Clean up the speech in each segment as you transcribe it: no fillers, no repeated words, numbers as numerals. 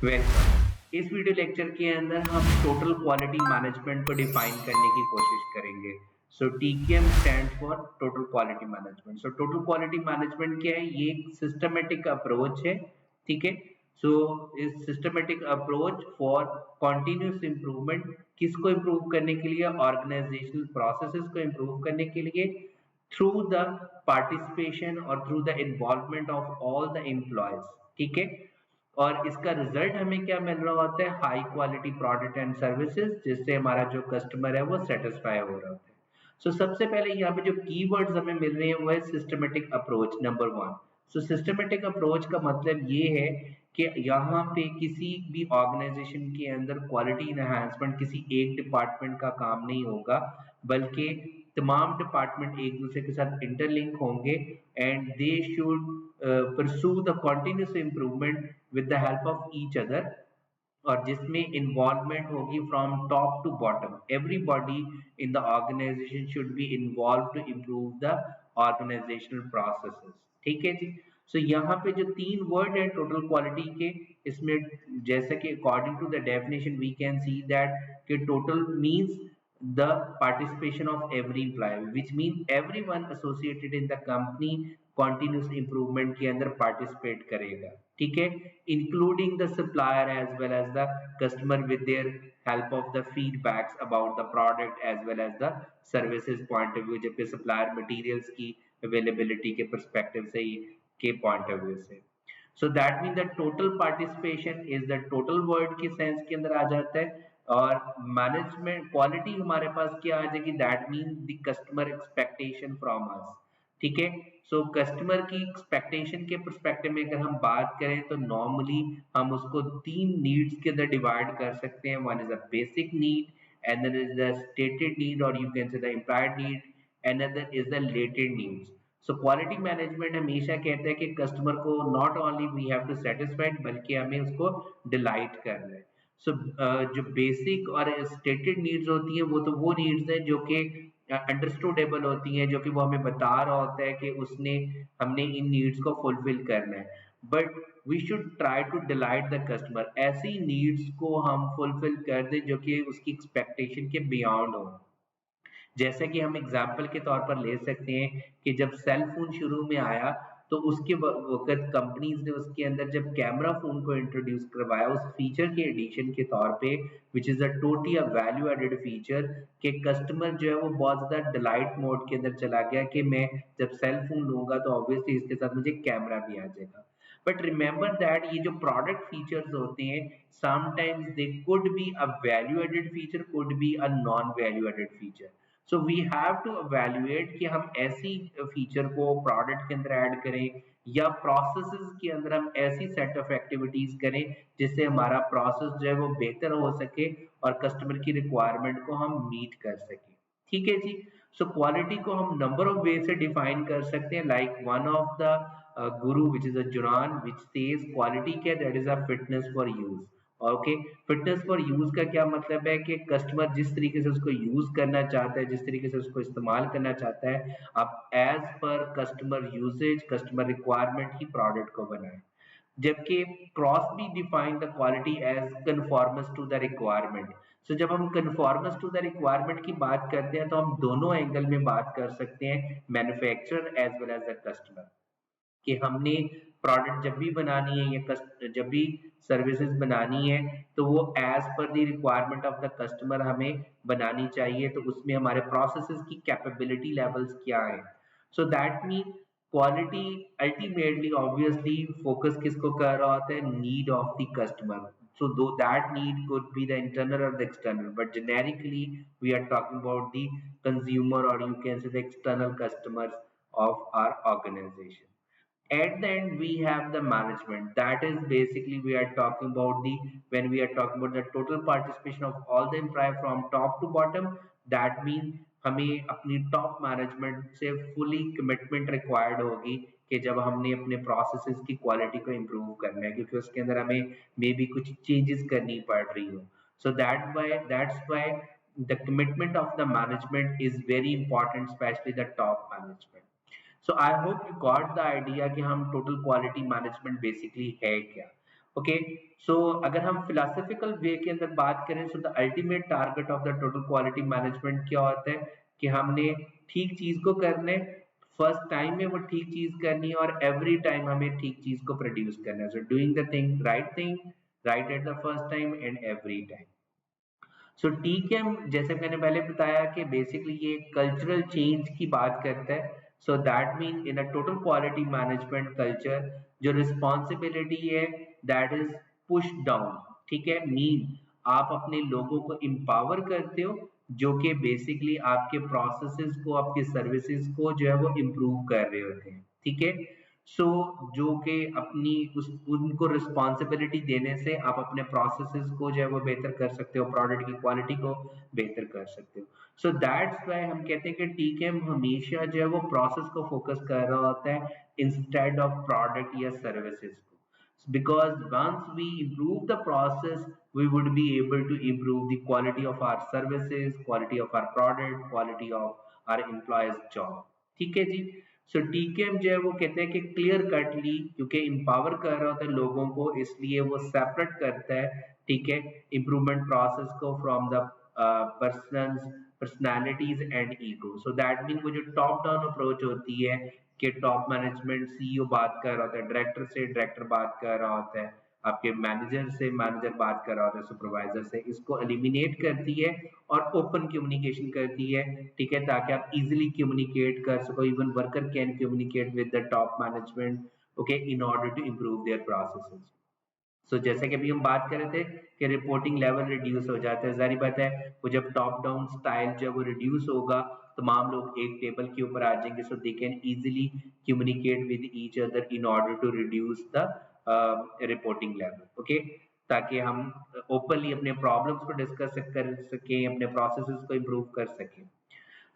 Welcome. इस video lecture के अंदर हम टोटल क्वालिटी मैनेजमेंट को डिफाइन करने की कोशिश करेंगे। So TQM stands for total quality management. So total quality management क्या है? ये एक सिस्टमेटिक अप्रोच है, ठीक है। सो इस systematic approach for continuous improvement, किसको इंप्रूव करने के लिए? ऑर्गेनाइजेशनल प्रोसेसेस को इंप्रूव करने के लिए, थ्रू द पार्टिसिपेशन और through the involvement of all the employees, ठीक है। और इसका रिजल्ट हमें क्या मिल रहा होता है? High quality product and services, जिससे हमारा जो कस्टमर है वो सेटिस्फाई हो रहा होता है। सो सबसे पहले यहाँ पे जो कीवर्ड्स हमें मिल रहे हैं वो है सिस्टमेटिक अप्रोच, नंबर वन। सो सिस्टमेटिक अप्रोच का मतलब ये है कि यहाँ पे किसी भी ऑर्गेनाइजेशन के अंदर क्वालिटी इनहांसमेंट किसी एक डिपार्टमेंट का काम नहीं होगा, बल्कि तमाम डिपार्टमेंट एक दूसरे के साथ इंटरलिंक होंगे and they should pursue the continuous improvement with the help of each other, और जिसमें इन्वॉल्वमेंट होगी from top to bottom. Everybody in the organisation should be involve to improve the organisational processes, ठीक है जी। सो यहाँ पे जो तीन वर्ड है टोटल क्वालिटी के, इसमें जैसे कि according to the definition we can see that कि total means the participation of every employee, which means everyone associated in the company continuous improvement के अंदर participate करेगा, ठीक है। including the supplier as well as the customer with their help of the feedbacks about the product as well as the services point of view, जबकि supplier materials की availability के perspective से के point of view से। So that mean the total participation is the total word की sense के अंदर आ जाता है। और मैनेजमेंट क्वालिटी हमारे पास क्या आ जाएगी? That mean the customer expectation from us, ठीक है। सो कस्टमर की एक्सपेक्टेशन के परस्पेक्टिव में अगर हम बात करें तो नॉर्मली हम उसको तीन नीड्स के अंदर डिवाइड कर सकते हैं। One is a basic need, another is the stated need or you can say the implied need, another is the latent needs. So quality management हमेशा कहता है कि कस्टमर को not only we have to satisfied, बल्कि हमें उसको delight करना है। सो जो बेसिक और स्टेटेड नीड्स होती हैं वो तो वो नीड्स हैं जो कि अंडरस्टूडेबल होती हैं, जो कि वो हमें बता रहा होता है कि उसने हमने इन नीड्स को फुलफिल करना है। But we should try to delight the customer, ऐसी नीड्स को हम फुलफिल कर दें जो कि उसकी एक्सपेक्टेशन के बियॉन्ड हो। जैसे कि हम एग्जाम्पल के तौर पर ले सकते हैं कि जब सेल फोन शुरू में आया तो उसके वक्त कंपनीज ने उसके अंदर जब कैमरा फोन को इंट्रोड्यूस करवाया उस फीचर के एडिशन के तौर पे, which is a totally a value added feature, कि कस्टमर जो है वो बहुत ज्यादा डिलाइट मोड के अंदर चला गया कि मैं जब सेल फोन लूंगा तो ऑब्वियसली इसके साथ मुझे कैमरा भी आ जाएगा। बट रिमेंबर दैट ये जो प्रोडक्ट फीचर्स होते हैं sometimes they could be a value added feature, could be a non value added feature. So we have to evaluate कि हम ऐसी फीचर को प्रोडक्ट के अंदर ऐड करें या प्रोसेसेस के अंदर हम ऐसी सेट ऑफ एक्टिविटीज करें जिससे हमारा प्रोसेस जो है वो बेहतर हो सके और कस्टमर की रिक्वायरमेंट को हम मीट कर सके, ठीक है जी। सो क्वालिटी को हम नंबर ऑफ वे से डिफाइन कर सकते हैं, like one of the guru which is a Juran which says quality care that is a fitness for use। Okay, fitness for use का क्या मतलब है कि कस्टमर जिस तरीके से उसको यूज करना चाहता है, जिस तरीके से उसको इस्तेमाल करना चाहता है, आप as per customer usage customer requirement ही प्रोडक्ट को बनाए। जबकि क्रॉस भी define the quality as conformance to the requirement. So जब हम कन्फॉर्मस टू द रिक्वायरमेंट की बात करते हैं तो हम दोनों एंगल में बात कर सकते हैं, manufacturer as well as the customer, कि हमने प्रोडक्ट जब भी बनानी है या जब भी सर्विसेज बनानी है तो वो as per the requirement of the customer हमें बनानी चाहिए। तो उसमें हमारे प्रोसेसेस की कैपेबिलिटी लेवल्स क्या है? So that mean quality ultimately obviously focus किसको कर रहा होता है? Need of the customer. So though that need could be the internal or the external, but generically we are talking about the consumer or you can say the external customers of our organization. At the end we have the management, that is basically we are talking about the, when we are talking about the total participation of all the employee from top to bottom, that means हमें अपनी top management से fully commitment required होगी कि जब हमने अपने processes की quality को इम्प्रूव करना है, क्योंकि उसके अंदर हमें मे बी कुछ चेंजेस करनी पड़ रही हो। So that's why the commitment of the management is very important, specially the top management. So I hope you got the idea कि हम टोटल क्वालिटी मैनेजमेंट बेसिकली है क्या। ओके। सो अगर हम फिलोसफिकल वे के अंदर बात करें, so the ultimate target of the total quality management क्या होता है कि हमने ठीक चीज को करने, फर्स्ट टाइम में वो ठीक चीज करनी है और एवरी टाइम हमें ठीक चीज को प्रोड्यूस करना है। So doing the thing right at the first time and every time. So TKM जैसे मैंने पहले बताया कि बेसिकली ये कल्चरल चेंज की बात करता है। So that mean in a total quality management culture जो रिस्पॉन्सिबिलिटी है दैट इज पुश डाउन, ठीक है। मीन आप अपने लोगों को एम्पावर करते हो जो कि बेसिकली आपके प्रोसेसेस को, आपके सर्विसेज को जो है वो इम्प्रूव कर रहे होते हैं, ठीक है। सो जो कि अपनी उस उनको रिस्पॉन्सिबिलिटी देने से आप अपने प्रोसेसेस को जो है वो बेहतर कर सकते हो, प्रोडक्ट की क्वालिटी को बेहतर कर सकते हो। सो दैट्स वाई हम कहते हैं कि टीकेएम हमेशा जो है वो प्रोसेस को फोकस कर रहा होता है इंस्टेड ऑफ प्रोडक्ट या सर्विसेज को, because once we improve the process we would be able to improve the quality of our services, quality of our product, quality of our employees job, ठीक है जी। सो TKM जो है वो कहते हैं कि क्लियर कटली, क्योंकि इम्पावर कर रहा होता है लोगों को, इसलिए वो सेपरेट करता है, ठीक है, इम्प्रूवमेंट प्रोसेस को from the personalities and ego. So that mean वो जो टॉप डाउन अप्रोच होती है कि टॉप मैनेजमेंट सीईओ बात कर रहा होता है, डायरेक्टर से डायरेक्टर बात कर रहा होता है, आपके मैनेजर से मैनेजर बात कर रहा होता है, सुपरवाइजर से, इसको एलिमिनेट करती है और ओपन कम्युनिकेशन करती है, ठीक है, ताकि आप इजीली कम्युनिकेट कर सको। Even worker can communicate with the top management, okay, in order to improve their processes. So जैसे कि अभी हम बात कर रहे थे कि रिपोर्टिंग लेवल रिड्यूस हो जाता है, जारी बात है वो जब टॉप डाउन स्टाइल जो है वो रिड्यूस होगा, तमाम लोग एक टेबल के ऊपर आ जाएंगे, so they can easily communicate with each other in order to reduce the reporting level, okay, ताकि हम ओपनली अपने प्रॉब्लम्स को डिस्कस कर सकें, अपने प्रोसेसेस को इम्प्रूव कर सकें।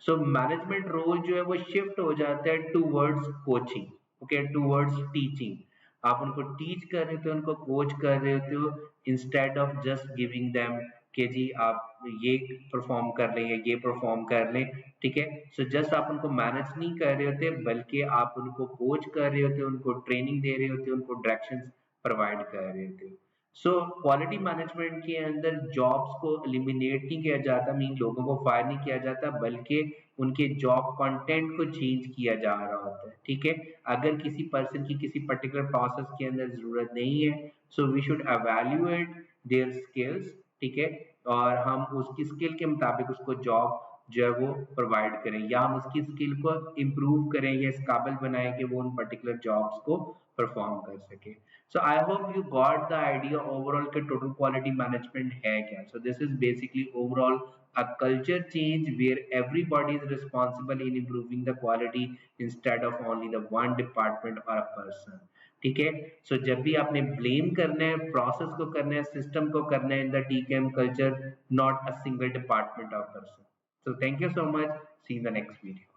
सो मैनेजमेंट रोल जो है वो शिफ्ट हो जाता है towards coaching, okay, towards teaching. आप उनको टीच कर रहे थे, उनको कोच कर रहे होते हो, instead of just giving them कि जी आप ये परफॉर्म कर लें या ये परफॉर्म कर लें, ठीक है। सो जस्ट आप उनको मैनेज नहीं कर रहे होते, बल्कि आप उनको कोच कर रहे होते, उनको ट्रेनिंग दे रहे होते, उनको डायरेक्शंस प्रोवाइड कर रहे होते। सो क्वालिटी मैनेजमेंट के अंदर जॉब्स को एलिमिनेट नहीं किया जाता, मीन लोगों को फायर नहीं किया जाता, बल्कि उनके जॉब कंटेंट को चेंज किया जा रहा होता है, ठीक है। अगर किसी पर्सन की किसी पर्टिकुलर प्रोसेस के अंदर जरूरत नहीं है, so we should evaluate their skills, ठीक है, और हम उसकी स्किल के मुताबिक उसको जॉब जो है वो प्रोवाइड करें, या हम उसकी स्किल को इम्प्रूव करें या इस काबिल बनाएं कि वो उन पर्टिकुलर जॉब्स को परफॉर्म कर सके। So I hope you got the idea overall कि total quality management है क्या। So this is basically overall a culture change where everybody is responsible in improving the quality instead of only the one department or a person, ठीक है। सो जब भी आपने blame करना है, प्रोसेस को करना है, सिस्टम को करना है in the TQM culture, not a single department और person. So thank you so much, see in the next video.